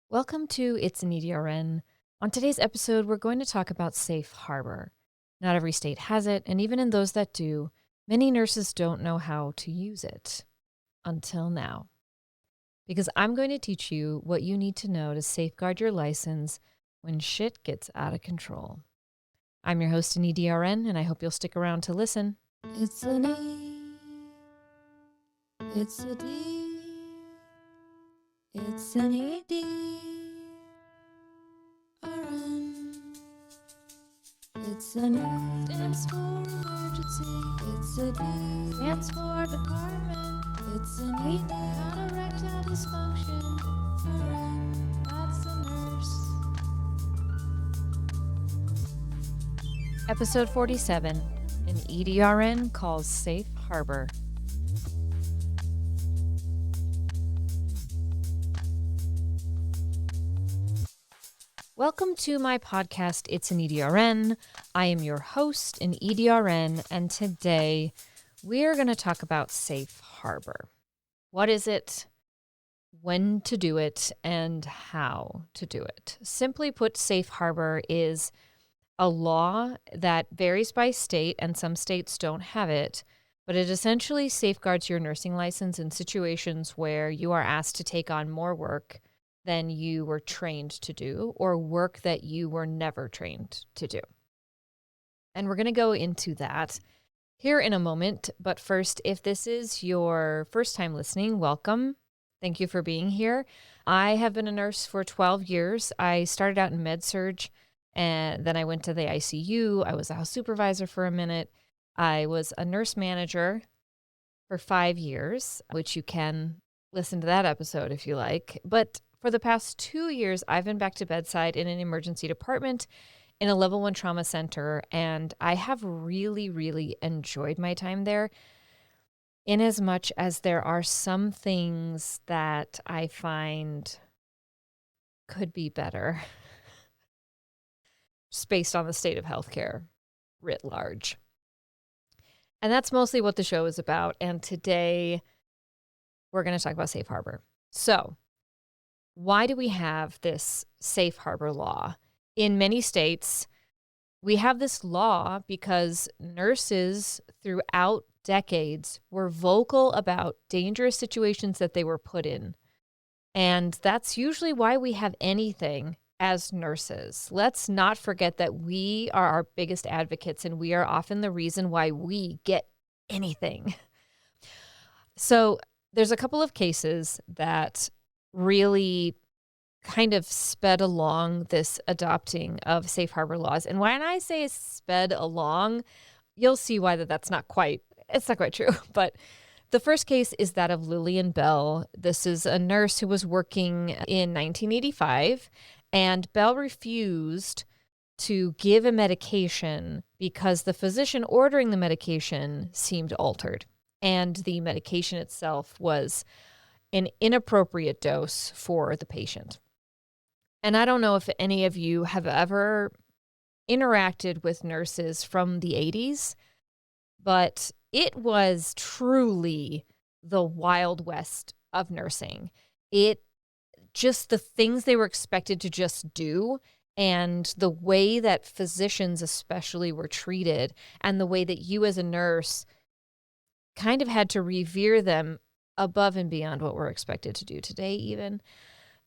Welcome to It's an EDRN. On today's episode, we're going to talk about safe harbor. Not every state has it, and even in those that do, many nurses don't know how to use it. Until now. Because I'm going to teach you what you need to know to safeguard your license when shit gets out of control. I'm your host in EDRN, and I hope you'll stick around to listen. It's an E, it's a D, it's an EDRN. It's an E stands for emergency, it's a D stands for department, it's an E, not erectile dysfunction, RN, that's a nurse. Episode 47, an EDRN calls safe harbor. Welcome to my podcast, It's an EDRN. I am your host, an EDRN, and today we're going to talk about safe harbor. What is it, when to do it, and how to do it? Simply put, safe harbor is a law that varies by state, and some states don't have it, but it essentially safeguards your nursing license in situations where you are asked to take on more work than you were trained to do, or work that you were never trained to do. And we're going to go into that here in a moment. But first, if this is your first time listening, welcome. Thank you for being here. I have been a nurse for 12 years. I started out in med-surg, and then I went to the ICU. I was a house supervisor for a minute. I was a nurse manager for 5 years, which you can listen to that episode if you like. But for the past 2 years, I've been back to bedside in an emergency department in a level 1 trauma center, and I have really, really enjoyed my time there, in as much as there are some things that I find could be better, just based on the state of healthcare writ large. And that's mostly what the show is about, and today we're going to talk about safe harbor. So, why do we have this safe harbor law? In many states, we have this law because nurses throughout decades were vocal about dangerous situations that they were put in. And that's usually why we have anything as nurses. Let's not forget that we are our biggest advocates, and we are often the reason why we get anything. So there's a couple of cases that really kind of sped along this adopting of safe harbor laws. And when I say sped along, you'll see why it's not quite true. But the first case is that of Lillian Bell. This is a nurse who was working in 1985, and Bell refused to give a medication because the physician ordering the medication seemed altered, and the medication itself was an inappropriate dose for the patient. And I don't know if any of you have ever interacted with nurses from the 80s, but it was truly the Wild West of nursing. Just the things they were expected to just do, and the way that physicians especially were treated, and the way that you as a nurse kind of had to revere them above and beyond what we're expected to do today even.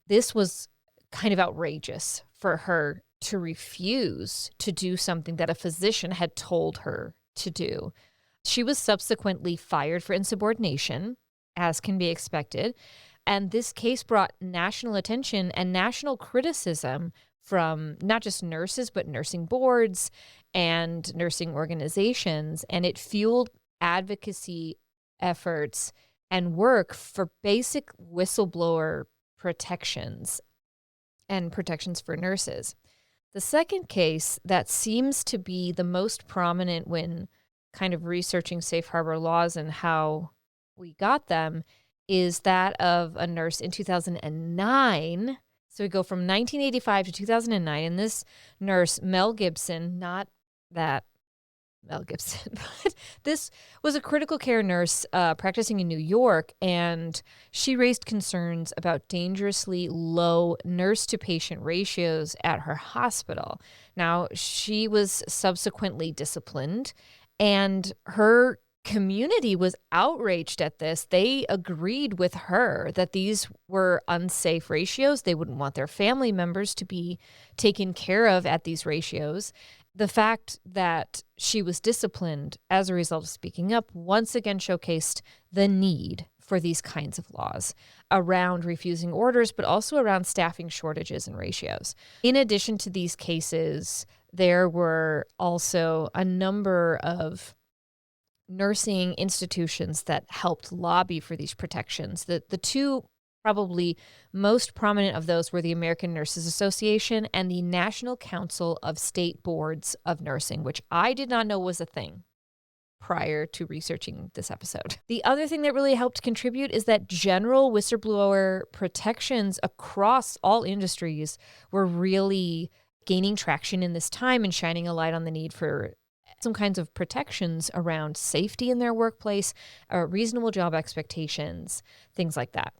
This was kind of outrageous for her to refuse to do something that a physician had told her to do. She was subsequently fired for insubordination, as can be expected, and this case brought national attention and national criticism from not just nurses, but nursing boards and nursing organizations, and it fueled advocacy efforts and work for basic whistleblower protections and protections for nurses. The second case that seems to be the most prominent when kind of researching safe harbor laws and how we got them is that of a nurse in 2009. So we go from 1985 to 2009, and this nurse, Mel Gibson, not that Mel Gibson. But this was a critical care nurse practicing in New York, and she raised concerns about dangerously low nurse-to-patient ratios at her hospital. Now, she was subsequently disciplined, and her community was outraged at this. They agreed with her that these were unsafe ratios. They wouldn't want their family members to be taken care of at these ratios. The fact that she was disciplined as a result of speaking up once again showcased the need for these kinds of laws around refusing orders, but also around staffing shortages and ratios. In addition to these cases, there were also a number of nursing institutions that helped lobby for these protections. The two probably most prominent of those were the American Nurses Association and the National Council of State Boards of Nursing, which I did not know was a thing prior to researching this episode. The other thing that really helped contribute is that general whistleblower protections across all industries were really gaining traction in this time and shining a light on the need for some kinds of protections around safety in their workplace, reasonable job expectations, things like that.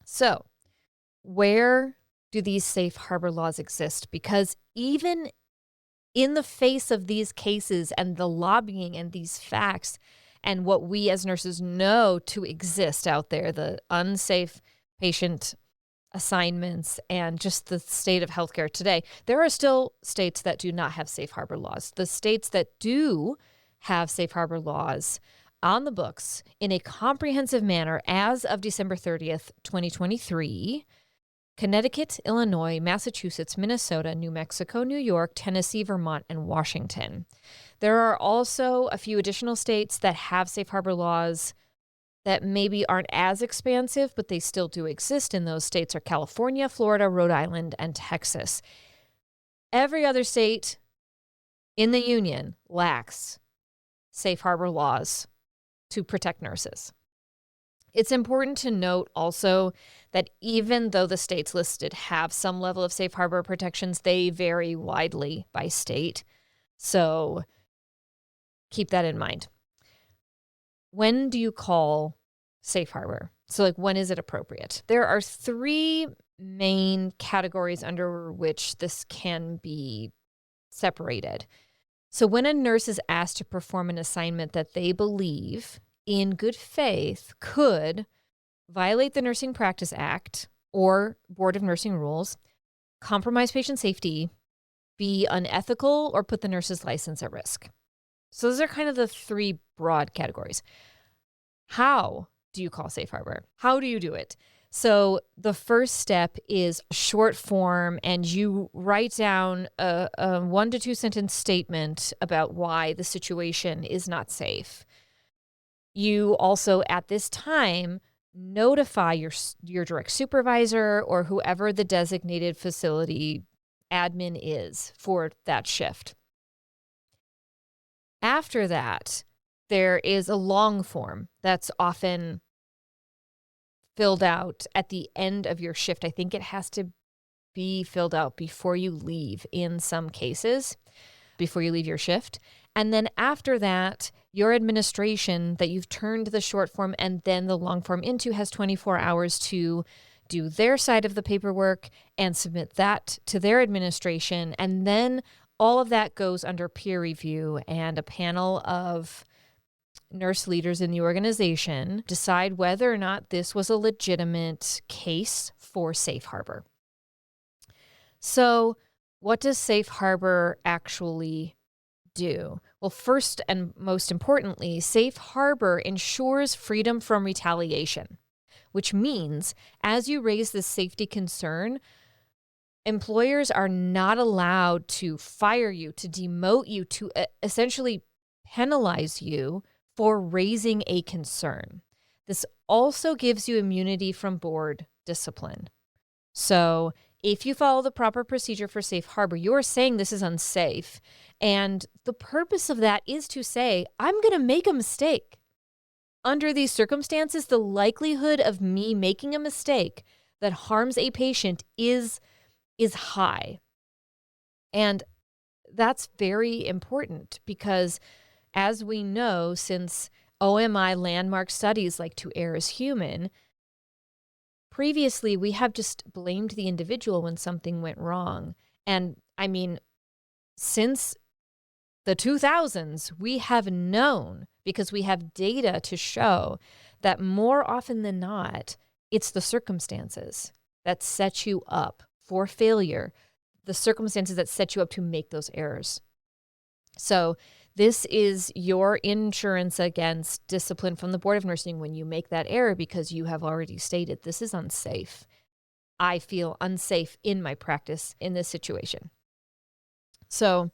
So, where do these safe harbor laws exist? Because even in the face of these cases and the lobbying and these facts and what we as nurses know to exist out there, the unsafe patient assignments and just the state of healthcare today, there are still states that do not have safe harbor laws. The states that do have safe harbor laws on the books in a comprehensive manner as of December 30th, 2023, Connecticut, Illinois, Massachusetts, Minnesota, New Mexico, New York, Tennessee, Vermont, and Washington. There are also a few additional states that have safe harbor laws that maybe aren't as expansive, but they still do exist. In those states are California, Florida, Rhode Island, and Texas. Every other state in the union lacks safe harbor laws to protect nurses. It's important to note also that even though the states listed have some level of safe harbor protections, they vary widely by state. So keep that in mind. When do you call safe harbor? So when is it appropriate? There are three main categories under which this can be separated. So when a nurse is asked to perform an assignment that they believe in good faith could violate the Nursing Practice Act or Board of Nursing rules, compromise patient safety, be unethical, or put the nurse's license at risk. So those are kind of the three broad categories. How do you call safe harbor? How do you do it? So the first step is short form, and you write down a 1 to 2 sentence statement about why the situation is not safe. You also, at this time, notify your direct supervisor or whoever the designated facility admin is for that shift. After that, there is a long form that's often filled out at the end of your shift. I think it has to be filled out before you leave in some cases, before you leave your shift. And then after that, your administration that you've turned the short form and then the long form into has 24 hours to do their side of the paperwork and submit that to their administration. And then all of that goes under peer review, and a panel of nurse leaders in the organization decide whether or not this was a legitimate case for safe harbor. So what does safe harbor actually do? Well, first and most importantly, safe harbor ensures freedom from retaliation, which means as you raise this safety concern, employers are not allowed to fire you, to demote you, to essentially penalize you for raising a concern. This also gives you immunity from board discipline. So if you follow the proper procedure for safe harbor, you're saying this is unsafe. And the purpose of that is to say, I'm going to make a mistake. Under these circumstances, the likelihood of me making a mistake that harms a patient is high. And that's very important because, as we know, since OMI landmark studies like to err is human, previously we have just blamed the individual when something went wrong. And I mean, since the 2000s, we have known, because we have data to show, that more often than not, it's the circumstances that set you up for failure, the circumstances that set you up to make those errors. So this is your insurance against discipline from the Board of Nursing when you make that error, because you have already stated this is unsafe. I feel unsafe in my practice in this situation. So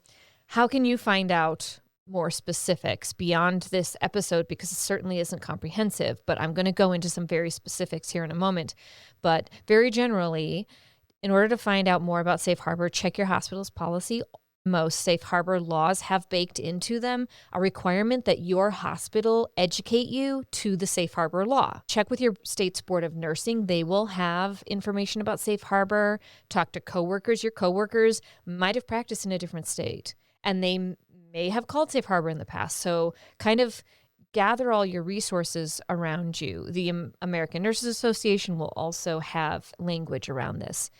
how can you find out more specifics beyond this episode? Because it certainly isn't comprehensive, but I'm going to go into some very specifics here in a moment. But very generally, in order to find out more about Safe Harbor, check your hospital's policy. Most Safe Harbor laws have baked into them a requirement that your hospital educate you to the Safe Harbor law. Check with your state's Board of Nursing. They will have information about Safe Harbor. Talk to coworkers. Your coworkers might have practiced in a different state, and they may have called Safe Harbor in the past. So kind of gather all your resources around you. The American Nurses Association will also have language around this.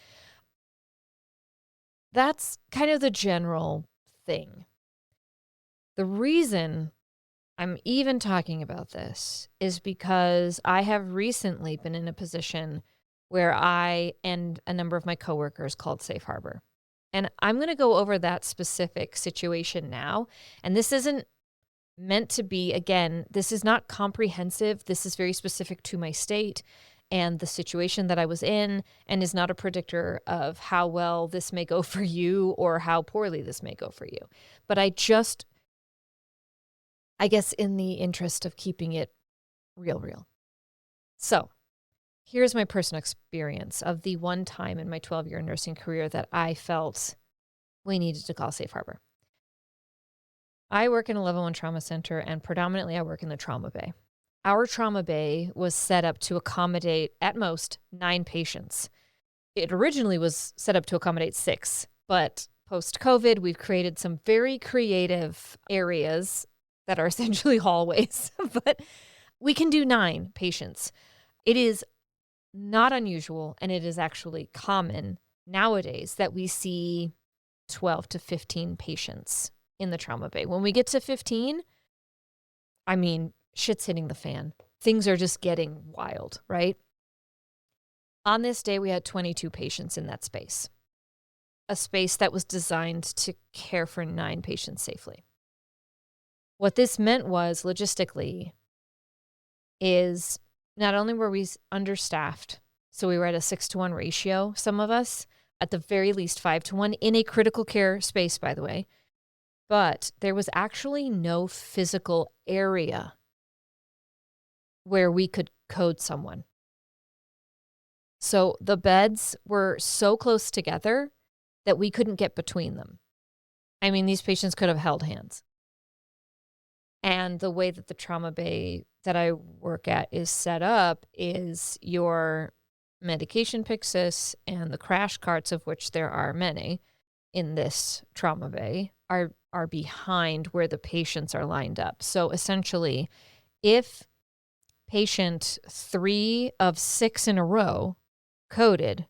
That's kind of the general thing. The reason I'm even talking about this is because I have recently been in a position where I and a number of my coworkers called Safe Harbor. And I'm going to go over that specific situation now. And this isn't meant to be, again, this is not comprehensive. This is very specific to my state and the situation that I was in, and is not a predictor of how well this may go for you or how poorly this may go for you. But I guess in the interest of keeping it real. So here's my personal experience of the one time in my 12-year nursing career that I felt we needed to call Safe Harbor. I work in a level 1 trauma center, and predominantly I work in the trauma bay. Our trauma bay was set up to accommodate, at most, 9 patients. It originally was set up to accommodate 6, but post-COVID, we've created some very creative areas that are essentially hallways, but we can do 9 patients. It is not unusual, and it is actually common nowadays that we see 12 to 15 patients in the trauma bay. When we get to 15, I mean, shit's hitting the fan. Things are just getting wild, right? On this day, we had 22 patients in that space, a space that was designed to care for 9 patients safely. What this meant was, logistically, is not only were we understaffed, so we were at a 6-to-1 ratio, some of us, at the very least 5-to-1 in a critical care space, by the way, but there was actually no physical area where we could code someone. So the beds were so close together that we couldn't get between them. I mean, these patients could have held hands. And the way that the trauma bay that I work at is set up is your medication pyxis and the crash carts, of which there are many in this trauma bay, are behind where the patients are lined up. So essentially, if patient 3 of 6 in a row coded,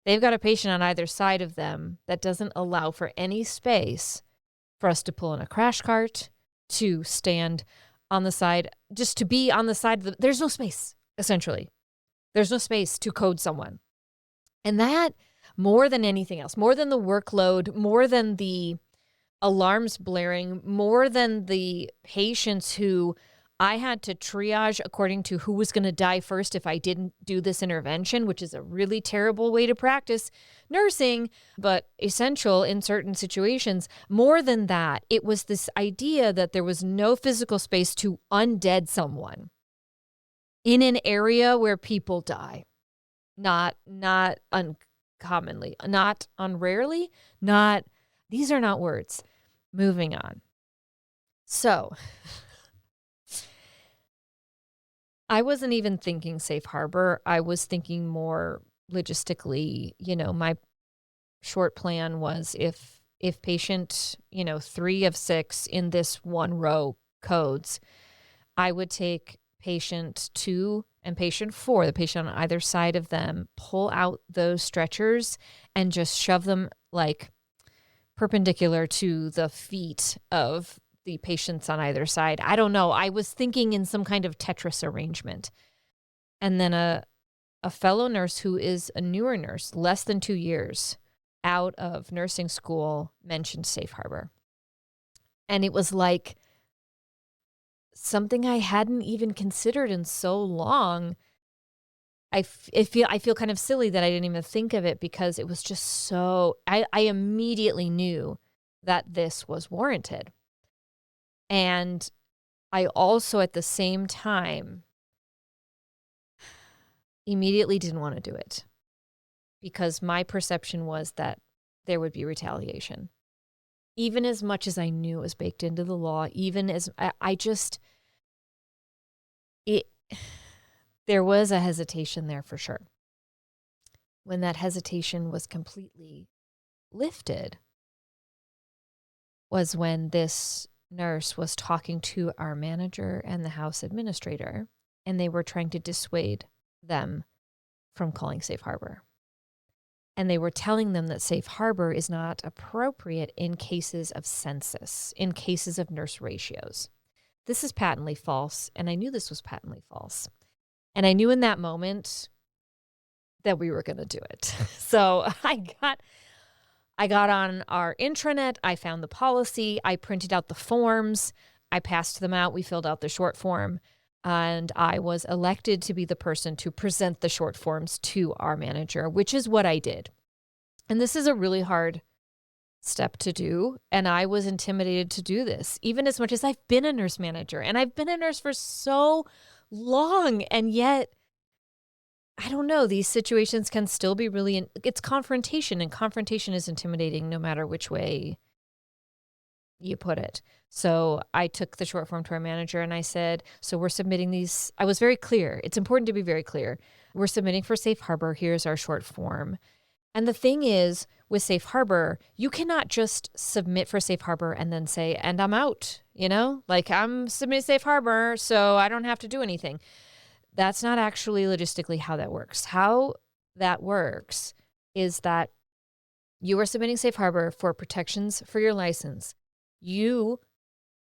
they've got a patient on either side of them that doesn't allow for any space for us to pull in a crash cart, to stand on the side, just to be on the side of there's no space, essentially. There's no space to code someone. And that, more than anything else, more than the workload, more than the alarms blaring, more than the patients who I had to triage according to who was going to die first if I didn't do this intervention, which is a really terrible way to practice nursing, but essential in certain situations. More than that, it was this idea that there was no physical space to undead someone in an area where people die. Not uncommonly, not unrarely, not, these are not words. Moving on. So I wasn't even thinking Safe Harbor. I was thinking more logistically, my short plan was if if patient, 3 of 6 in this one row codes, I would take patient 2 and patient 4, the patient on either side of them, pull out those stretchers and just shove them like perpendicular to the feet of the patients on either side. I don't know. I was thinking in some kind of Tetris arrangement. And then a fellow nurse who is a newer nurse, less than 2 years out of nursing school, mentioned Safe Harbor. And it was like something I hadn't even considered in so long. I feel kind of silly that I didn't even think of it because it was just so, I immediately knew that this was warranted. And I also at the same time immediately didn't want to do it because my perception was that there would be retaliation. Even as much as I knew it was baked into the law, even as there was a hesitation there for sure. When that hesitation was completely lifted was when this nurse was talking to our manager and the house administrator, and they were trying to dissuade them from calling Safe Harbor. And they were telling them that Safe Harbor is not appropriate in cases of census, in cases of nurse ratios. This is patently false, and I knew this was patently false. And I knew in that moment that we were going to do it. So I got on our intranet, I found the policy, I printed out the forms, I passed them out, we filled out the short form, and I was elected to be the person to present the short forms to our manager, which is what I did. And this is a really hard step to do, and I was intimidated to do this, even as much as I've been a nurse manager, and I've been a nurse for so long, and yet I don't know, these situations can still be really, it's confrontation, and confrontation is intimidating no matter which way you put it. So I took the short form to our manager and I said, so we're submitting these. I was very clear. It's important to be very clear. We're submitting for Safe Harbor. Here's our short form. And the thing is, with Safe Harbor, you cannot just submit for Safe Harbor and then say, and I'm out, like I'm submitting Safe Harbor, so I don't have to do anything. That's not actually logistically how that works. How that works is that you are submitting Safe Harbor for protections for your license. You,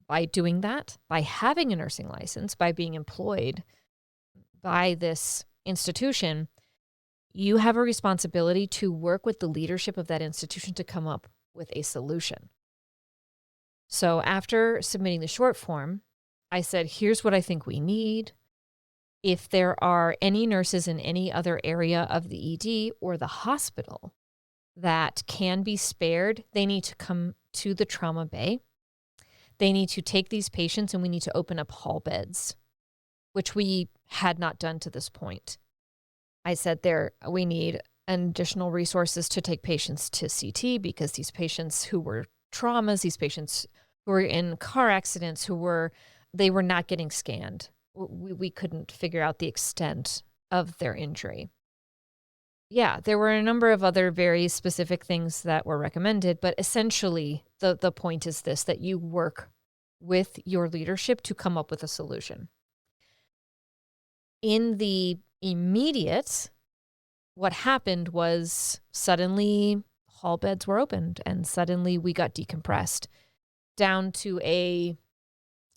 by doing that, by having a nursing license, by being employed by this institution, you have a responsibility to work with the leadership of that institution to come up with a solution. So after submitting the short form, I said, here's what I think we need. If there are any nurses in any other area of the ED or the hospital that can be spared, they need to come to the trauma bay. They need to take these patients and we need to open up hall beds, which we had not done to this point. I said we need additional resources to take patients to CT because these patients who were traumas, these patients who were in car accidents, they were not getting scanned. We couldn't figure out the extent of their injury. Yeah, there were a number of other very specific things that were recommended, but essentially the point is this, that you work with your leadership to come up with a solution. In the immediate, what happened was suddenly hall beds were opened and suddenly we got decompressed down to a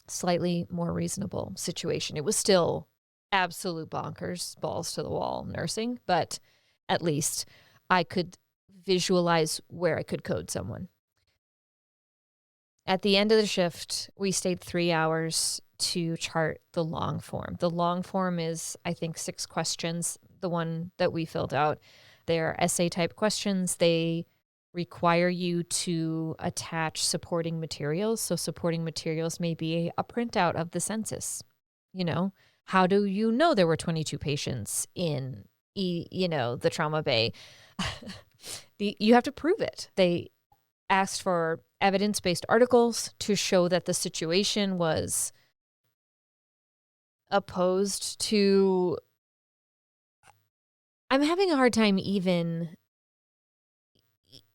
slightly more reasonable situation. It was still absolute bonkers, balls to the wall nursing, but at least I could visualize where I could code someone. At the end of the shift, we stayed 3 hours to chart the long form. The long form is, I think, 6 questions, the one that we filled out. They're essay type questions. They require you to attach supporting materials. So supporting materials may be a printout of the census. How do you know there were 22 patients in, the trauma bay? You have to prove it. They asked for evidence-based articles to show that the situation was opposed to, I'm having a hard time even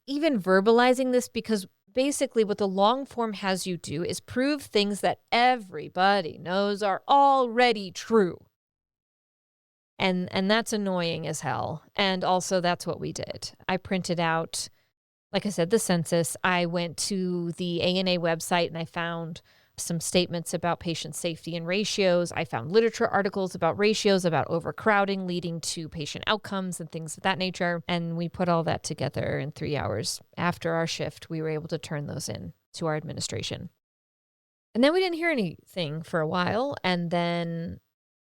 verbalizing this because basically what the long form has you do is prove things that everybody knows are already true. And that's annoying as hell. And also that's what we did. I printed out, like I said, the census. I went to the ANA website and I found some statements about patient safety and ratios. I found literature articles about ratios, about overcrowding leading to patient outcomes and things of that nature. And we put all that together in 3 hours. After our shift, we were able to turn those in to our administration. And then we didn't hear anything for a while. And then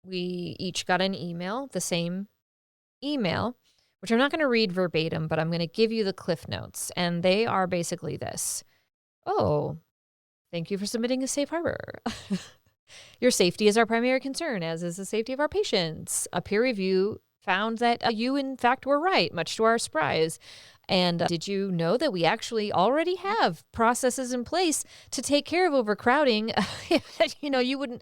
we each got an email, the same email, which I'm not going to read verbatim, but I'm going to give you the cliff notes. And they are basically this. Oh, thank you for submitting a safe harbor. Your safety is our primary concern, as is the safety of our patients. A peer review found that you, in fact, were right, much to our surprise. And did you know that we actually already have processes in place to take care of overcrowding? You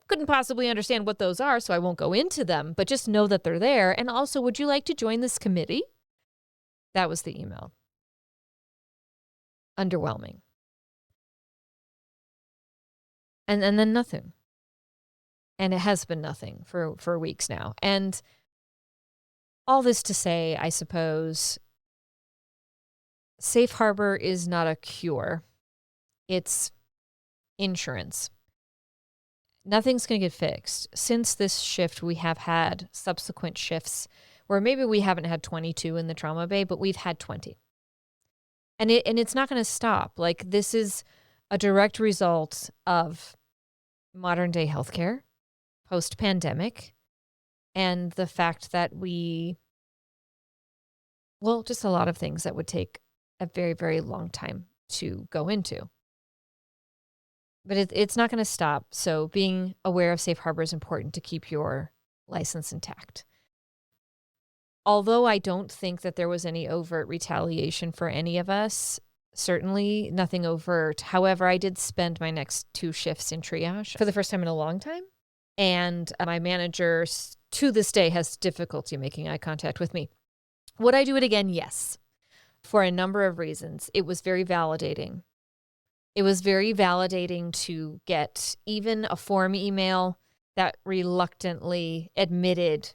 couldn't possibly understand what those are, so I won't go into them, but just know that they're there. And also, would you like to join this committee? That was the email. Underwhelming. And then nothing. And it has been nothing for weeks now. And all this to say, I suppose, safe harbor is not a cure. It's insurance. Nothing's going to get fixed. Since this shift, we have had subsequent shifts where maybe we haven't had 22 in the trauma bay, but we've had 20. And it's not going to stop. Like, this is a direct result of modern day healthcare, post-pandemic, and the fact that just a lot of things that would take a very, very long time to go into. But it's not going to stop. So being aware of safe harbor is important to keep your license intact. Although I don't think that there was any overt retaliation for any of us, certainly nothing overt. However, I did spend my next 2 shifts in triage for the first time in a long time. And my manager to this day has difficulty making eye contact with me. Would I do it again? Yes. For a number of reasons. It was very validating. It was very validating to get even a form email that reluctantly admitted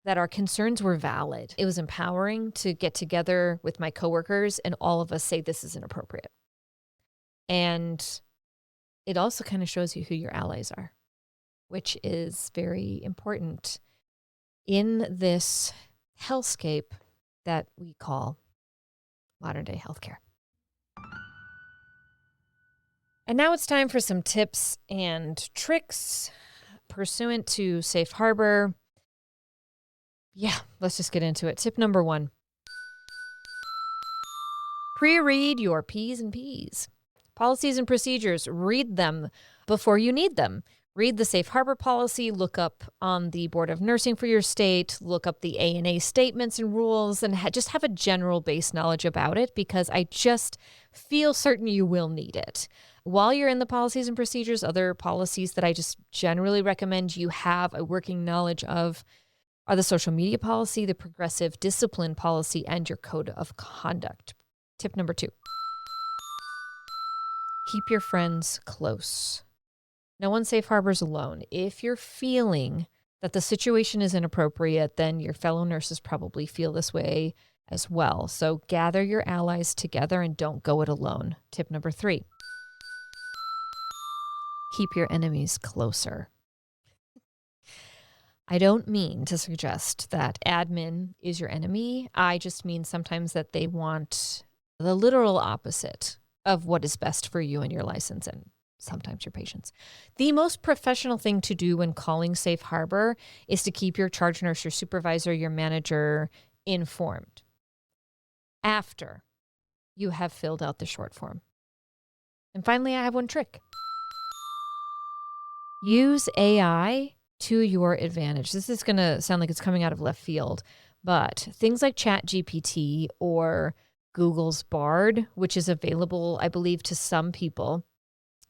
that our concerns were valid. It was empowering to get together with my coworkers and all of us say this is inappropriate. And it also kind of shows you who your allies are, which is very important in this hellscape that we call modern day healthcare. And now it's time for some tips and tricks pursuant to safe harbor. Yeah, let's just get into it. Tip number 1. Pre-read your P's and P's. Policies and procedures. Read them before you need them. Read the safe harbor policy, look up on the Board of Nursing for your state, look up the ANA statements and rules, and just have a general base knowledge about it, because I just feel certain you will need it. While you're in the policies and procedures, other policies that I just generally recommend you have a working knowledge of are the social media policy, the progressive discipline policy, and your code of conduct. Tip number 2. Keep your friends close. No one safe harbors alone. If you're feeling that the situation is inappropriate, then your fellow nurses probably feel this way as well. So gather your allies together and don't go it alone. Tip number 3. Keep your enemies closer. I don't mean to suggest that admin is your enemy. I just mean sometimes that they want the literal opposite of what is best for you and your license and sometimes your patients. The most professional thing to do when calling safe harbor is to keep your charge nurse, your supervisor, your manager informed after you have filled out the short form. And finally, I have one trick. Use AI to your advantage. This is going to sound like it's coming out of left field, but things like ChatGPT or Google's Bard, which is available, I believe, to some people,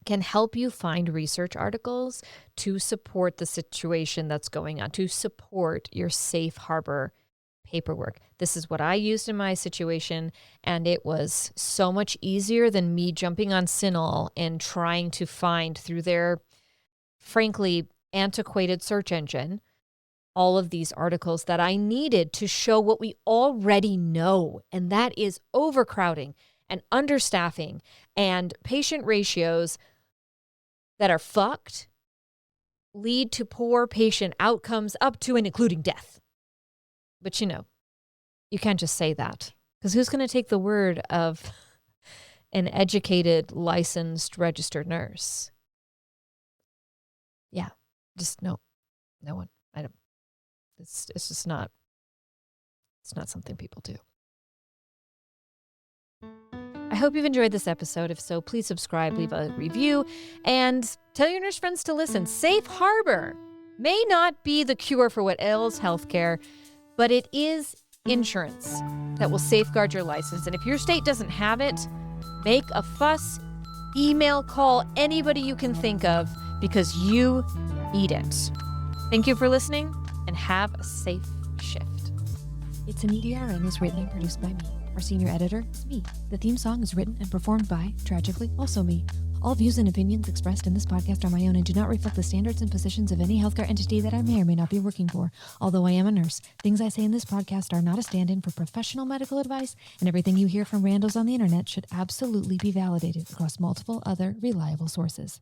can help you find research articles to support the situation that's going on, to support your safe harbor paperwork. This is what I used in my situation, and it was so much easier than me jumping on Cinel and trying to find through their, frankly, antiquated search engine all of these articles that I needed to show what we already know, and that is overcrowding and understaffing and patient ratios that are fucked lead to poor patient outcomes up to and including death. But you can't just say that, because who's going to take the word of an educated, licensed, registered nurse? Yeah, just no one. I don't. It's just not. It's not something people do. I hope you've enjoyed this episode. If so, please subscribe, leave a review, and tell your nurse friends to listen. Safe harbor may not be the cure for what ails healthcare, but it is insurance that will safeguard your license. And if your state doesn't have it, make a fuss, email, call anybody you can think of, because you need it. Thank you for listening, and have a safe shift. It's an EDRN is written and produced by me. Our senior editor is me. The theme song is written and performed by, tragically, also me. All views and opinions expressed in this podcast are my own and do not reflect the standards and positions of any healthcare entity that I may or may not be working for. Although I am a nurse, things I say in this podcast are not a stand-in for professional medical advice, and everything you hear from randos on the internet should absolutely be validated across multiple other reliable sources.